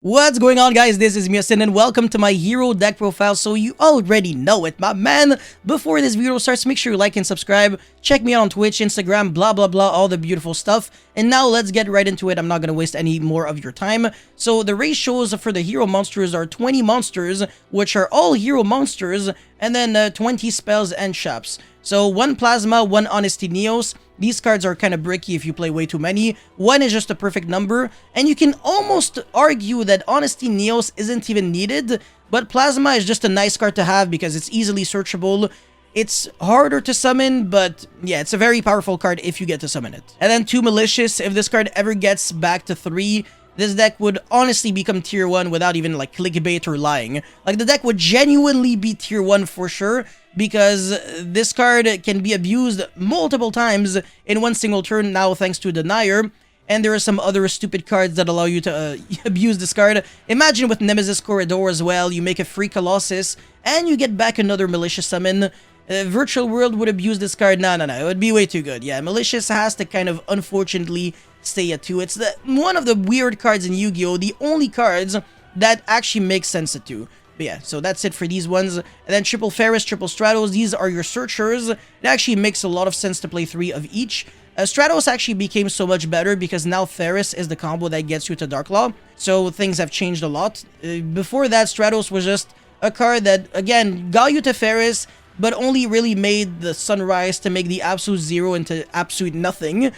What's going on, guys? This is Miasin and welcome to my hero deck profile. So you already know it, my man. Before this video starts, make sure you like and subscribe. Check me out on Twitch, Instagram, blah blah blah, all the beautiful stuff. And now let's get right into it. I'm not gonna waste any more of your time. So the ratios for the hero monsters are 20 monsters, which are all hero monsters, and then 20 spells and shops. So 1 Plasma, 1 Honesty Neos. These cards are kind of bricky if you play way too many. 1 is just a perfect number, and you can almost argue that Honesty Neos isn't even needed, but Plasma is just a nice card to have because it's easily searchable. It's harder to summon, but yeah, it's a very powerful card if you get to summon it. And then 2 Malicious. If this card ever gets back to 3, this deck would honestly become tier 1 without even like clickbait or lying. Like the deck would genuinely be tier 1 for sure, because this card can be abused multiple times in one single turn now thanks to Denier. And there are some other stupid cards that allow you to abuse this card. Imagine with Nemesis Corridor as well, you make a free Colossus and you get back another Malicious summon. Virtual World would abuse this card. No, it would be way too good. Yeah, Malicious has to kind of unfortunately stay at 2. It's one of the weird cards in Yu-Gi-Oh! The only cards that actually make sense at 2. But yeah, so that's it for these ones. And then Triple Ferris, Triple Stratos, these are your searchers. It actually makes a lot of sense to play 3 of each. Stratos actually became so much better because now Ferris is the combo that gets you to Dark Law. So things have changed a lot. Before that, Stratos was just a card that, again, got you to Ferris, but only really made the Sunrise to make the Absolute Zero into absolute nothing.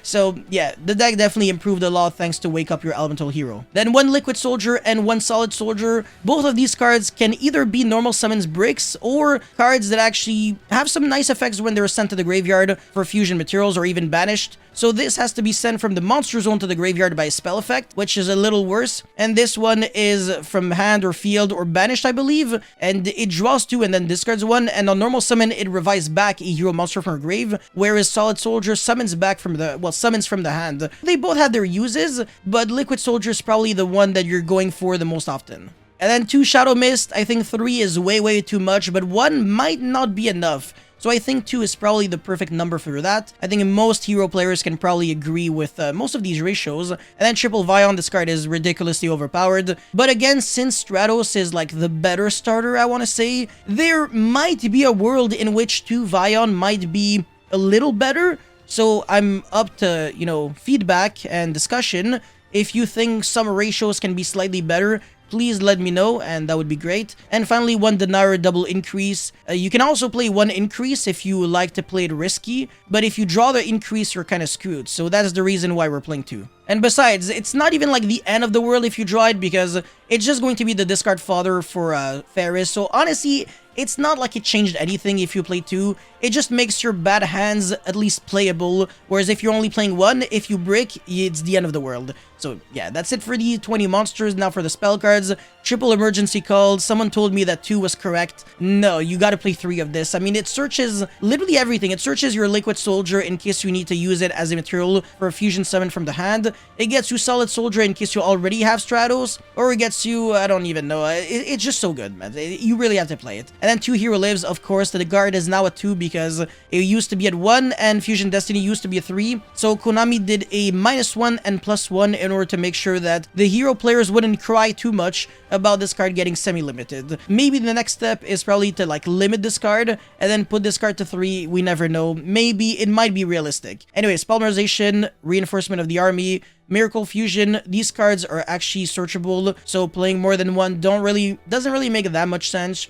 So yeah, the deck definitely improved a lot thanks to Wake Up Your Elemental Hero. Then 1 Liquid Soldier and 1 Solid Soldier. Both of these cards can either be normal summons bricks or cards that actually have some nice effects when they're sent to the graveyard for fusion materials or even banished. So this has to be sent from the monster zone to the graveyard by a spell effect, which is a little worse. And this one is from hand or field or banished, I believe. And it draws 2 and then discards 1. And on normal summon, it revives back a hero monster from her grave. Whereas Solid Soldier summons back from the, well, summons from the hand. They both have their uses, but Liquid Soldier is probably the one that you're going for the most often. And then 2 Shadow Mist. I think 3 is way too much, but 1 might not be enough. So I think 2 is probably the perfect number for that. I think most hero players can probably agree with most of these ratios. And then Triple Vion, this card is ridiculously overpowered. But again, since Stratos is like the better starter, I want to say, there might be a world in which 2 Vion might be a little better. So I'm up to, you know, feedback and discussion. If you think some ratios can be slightly better, please let me know, and that would be great. And finally, 1 Denarii double increase. You can also play 1 increase if you like to play it risky, but if you draw the increase, you're kind of screwed. So that's the reason why we're playing 2. And besides, it's not even like the end of the world if you draw it, because it's just going to be the discard fodder for Ferris. So honestly, it's not like it changed anything if you play 2. It just makes your bad hands at least playable. Whereas if you're only playing 1, if you brick, it's the end of the world. So yeah, that's it for the 20 monsters. Now for the spell cards. Triple Emergency Call. Someone told me that 2 was correct. No, you gotta play 3 of this. I mean, it searches literally everything. It searches your Liquid Soldier in case you need to use it as a material for a fusion summon from the hand. It gets you Solid Soldier in case you already have Stratos. Or it gets you, I don't even know. It's just so good, man. You really have to play it. And then 2 Hero Lives, of course. The guard is now at 2 because it used to be at 1 and Fusion Destiny used to be at 3. So Konami did a -1 and +1 in order to make sure that the hero players wouldn't cry too much about this card getting semi-limited. Maybe the next step is probably to like limit this card and then put this card to 3. We never know. Maybe it might be realistic. Anyways, Polymerization, Reinforcement of the Army, Miracle Fusion. These cards are actually searchable, so playing more than 1 doesn't really make that much sense.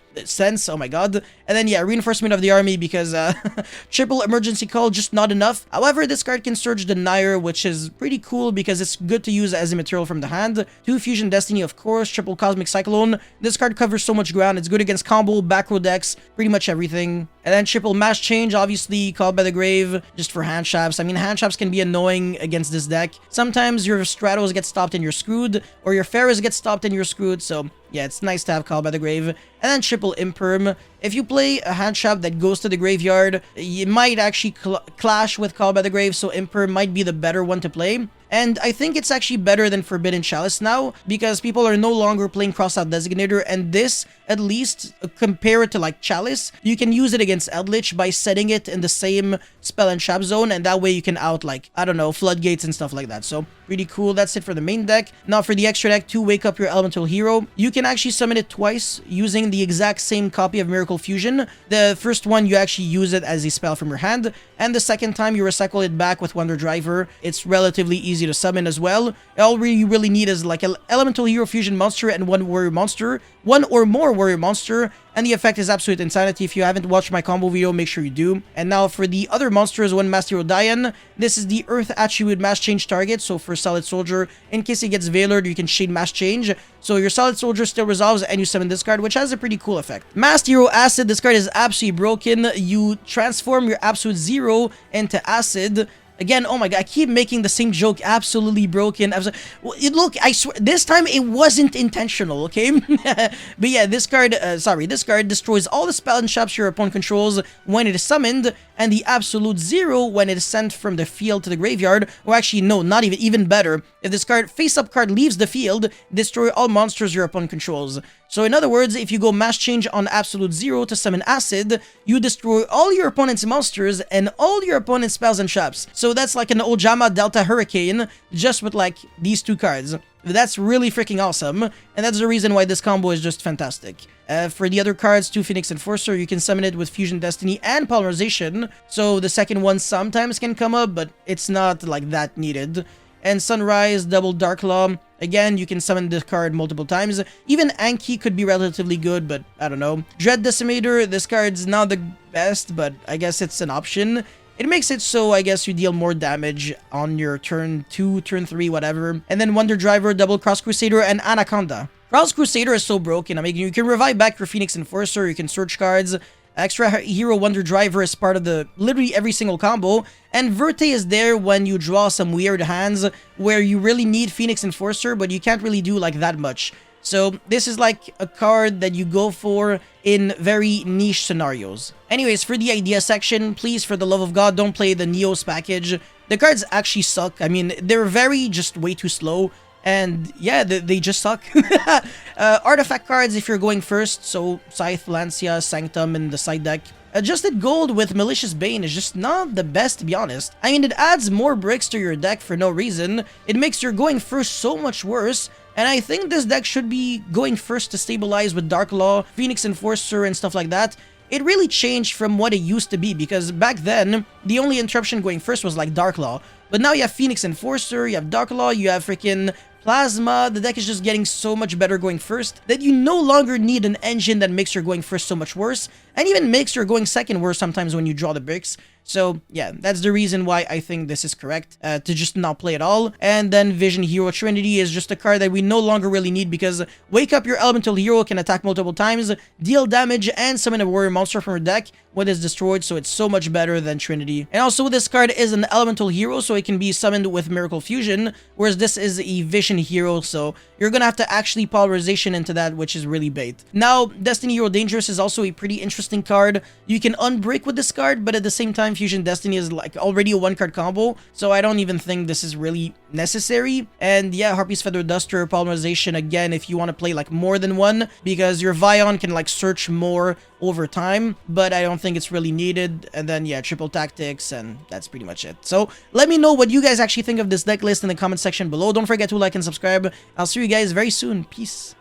Oh my god. And then yeah, Reinforcement of the Army because Triple Emergency Call, just not enough. However, this card can Surge Denier, which is pretty cool because it's good to use as a material from the hand. 2 Fusion Destiny, of course. Triple Cosmic Cyclone. This card covers so much ground. It's good against combo, back row decks, pretty much everything. And then Triple Mass Change, obviously Called by the Grave, just for hand traps. I mean, hand traps can be annoying against this deck. Sometimes your Stratos get stopped and you're screwed, or your Ferris gets stopped and you're screwed, so yeah, it's nice to have Called by the Grave. And then Triple Imperm. If you play a hand trap that goes to the graveyard, you might actually clash with Called by the Grave, so Imperm might be the better one to play. And I think it's actually better than Forbidden Chalice now, because people are no longer playing Crossout Designator, and this, at least, compared to like Chalice, you can use it against Eldritch by setting it in the same spell and trap zone, and that way you can out like, I don't know, floodgates and stuff like that. So pretty cool. That's it for the main deck. Now for the extra deck, to wake up your elemental hero, you can actually summon it twice using the exact same copy of Miracle Fusion. The first one, you actually use it as a spell from your hand, and the second time you recycle it back with Wonder Driver. It's relatively easy to summon as well. All you really need is like an elemental hero fusion monster and one warrior monster, one or more warrior monster, and the effect is absolute insanity. If you haven't watched my combo video, make sure you do. And now for the other monsters, one Master Hero Dian. This is the Earth attribute mass change target. So for Solid Soldier, in case he gets Veilored, you can shade mass change. So your Solid Soldier still resolves and you summon this card, which has a pretty cool effect. Master Hero Acid, this card is absolutely broken. You transform your absolute zero into acid. Again, oh my god, I keep making the same joke. Absolutely broken. Look, I swear, this time it wasn't intentional, okay? But yeah, this card destroys all the spell and traps your opponent controls when it is summoned, and the absolute zero when it is sent from the field to the graveyard. Or actually, no, not even better. If this card, face-up card, leaves the field, destroy all monsters your opponent controls. So in other words, if you go mass change on absolute zero to summon acid, you destroy all your opponent's monsters and all your opponent's spells and traps. So that's like an Ojama Delta Hurricane, just with like these two cards. That's really freaking awesome, and that's the reason why this combo is just fantastic. For the other cards, 2 Phoenix Enforcer, you can summon it with Fusion Destiny and Polymerization, so the second one sometimes can come up, but it's not like that needed. And Sunrise, Double Dark Law, again, you can summon this card multiple times. Even Anki could be relatively good, but I don't know. Dread Decimator, this card's not the best, but I guess it's an option. It makes it so I guess you deal more damage on your turn 2, turn 3, whatever. And then Wonder Driver, Double Cross Crusader, and Anaconda. Cross Crusader is so broken. I mean, you can revive back your Phoenix Enforcer, you can search cards. Extra Hero Wonder Driver is part of the literally every single combo, and Verte is there when you draw some weird hands where you really need Phoenix Enforcer, but you can't really do like that much. So this is like a card that you go for in very niche scenarios. Anyways, for the idea section, please, for the love of God, don't play the Neos package. The cards actually suck. I mean, they're very just way too slow. And yeah, they just suck. Artifact cards if you're going first, so Scythe, Lancia, Sanctum in the side deck. Adjusted Gold with Malicious Bane is just not the best, to be honest. I mean, it adds more bricks to your deck for no reason. It makes your going first so much worse. And I think this deck should be going first to stabilize with Dark Law, Phoenix Enforcer, and stuff like that. It really changed from what it used to be, because back then, the only interruption going first was like Dark Law. But now you have Phoenix Enforcer, you have Dark Law, you have freaking Plasma. The deck is just getting so much better going first that you no longer need an engine that makes your going first so much worse, and even makes your going second worse sometimes when you draw the bricks. So yeah, that's the reason why I think this is correct, to just not play at all. And then Vision Hero Trinity is just a card that we no longer really need, because Wake Up Your Elemental Hero can attack multiple times, deal damage, and summon a warrior monster from your deck when it's destroyed, so it's so much better than Trinity. And also, this card is an elemental hero, so it can be summoned with Miracle Fusion, whereas this is a Vision Hero, so you're gonna have to actually Polarization into that, which is really bait. Now, Destiny Hero Dangerous is also a pretty interesting card. You can unbreak with this card, but at the same time, Fusion Destiny is like already a one-card combo, so I don't even think this is really necessary. And yeah, Harpy's Feather Duster, Polymerization, again, if you want to play like more than one, because your Vion can like search more over time, but I don't think it's really needed. And then yeah, Triple Tactics, and that's pretty much it. So let me know what you guys actually think of this deck list in the comment section below. Don't forget to like and subscribe. I'll see you guys very soon. Peace.